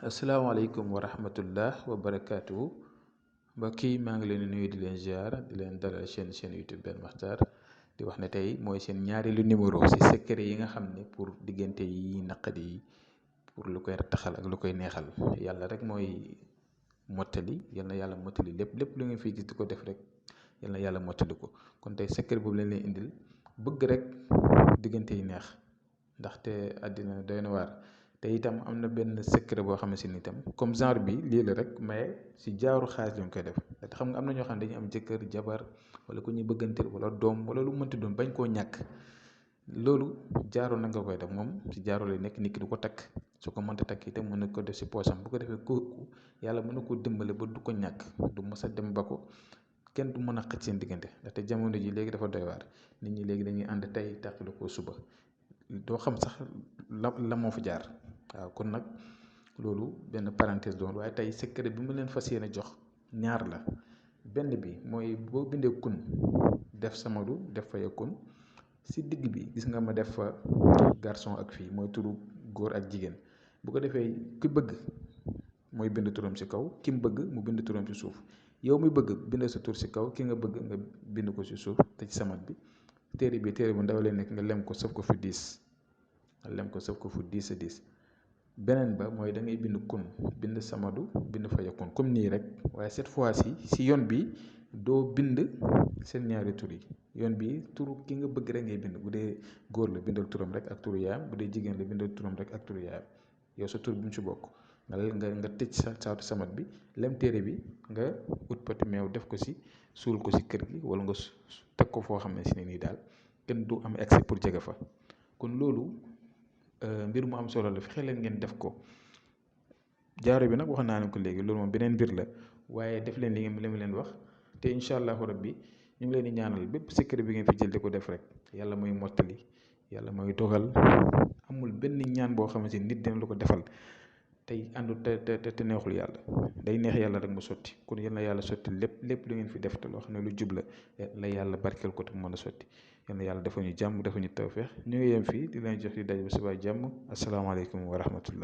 asalaamaaleykum wa rahmatullah wa barakaatu mbokk yi maa ngi leen di nuyu di leen ziar di leen dalal seen YouTube Ben Makhtar di wax ne tey mooy seen ñaareelu numéro si secret yi nga xam ne pour diggante yi naqadi yi pour lu koy taxal ak lu koy neexal yàlla rek mooy mottali yal na yàlla mottali lépp lu ngeen fii gis di ko def rek yal na yàlla mottali ko kon tey secret boobu leen leen indil bëgg rek diggante yi neex ndaxte àddina doy na waar. te itam am na benn secret boo xam ne si itam comme genre bi lii la rek mais si jaaru xaalis lañ koy def te xam nga am na ñoo xam ne dañuy am jëkkër jabar wala ku ñuy bëgganteel wala doom wala lu mënti doon bañ koo ñàkk loolu jaaru na nga koy def moom si jaaru lay nekk nit ki du ko takk su ko mënta takk itam mën na ko def si poosam bu ko defee kooku yàlla mën na koo dimbale ba du ko ñàkk du mës a dem ba ko kenn du mën a xëcc seen diggante ndaxte jamono ji léegi dafa doy waar nit ñi léegi dañuy ànd tey tàqali ko suba doo xam sax la moo fa jaar. waaw kon nag loolu benn parenthèse doon waaye tey secret bi ma leen fas yéene jox ñaar la benn bi mooy boo bindee kun def samadu def fa ya kun si digg bi gis nga ma def fa garçon ak fille mooy turu góor ak jigéen bu ko defee ki bëgg mooy bind turam si kaw ki mu bëgg mu bind turam si suuf yow mi bëgg bind sa tur si kaw ki nga bëgg nga bind ko si suuf te ci samat bi téere bu ndaw leen nekk nga lem ko sëf ko fu 10 nga lem ko sëf ko fu 10 a 10 beneen ba mooy da ngay bind kun bind samadu bind fa yakun comme nii rek waaye cette fois-ci si yoon bi doo bind seen ñaari tur yi yoon bi turu ki nga bëgg rek ngay bind bu dee góor la bindal turam rek ak turu yaayam bu dee jigéen la bindal turam rek ak turu yaayam yow sa tur bi mu ci bokk nga tëj sa saatu samat bi lem téere bi nga ut poti meew def ko si suul ko si kër gi wala nga teg ko foo xam ne si ne nii daal kenn du am accès pour jege fa kon loolu mbir mu am solo la fexe leen ngeen def ko jaaro bi nag wax naa ne ko léegi loolu moom beneen mbir la waaye def leen li ma leen wax te incha allahu rabbi ñu ngi leen di ñaanal bépp secret bi ngeen fi jël di ko def rek yàlla mooy mottali yàlla mooy dogal amul benn ñaan boo xamante ni nit dina la ko defal tey àndu te neexul yàlla day neex yàlla rek mu sotti kon yal na yàlla sotti lépp lu ngeen fi def te loo xam ne lu jub la yàlla barkeel ko te mu mën a sotti yal na yàlla dafa ñu jàmm dafa ñu tawfeex ñu ngi yem fii di leen jox di daje ba subaa jàmm asalaamaaleykum wa rahmatullah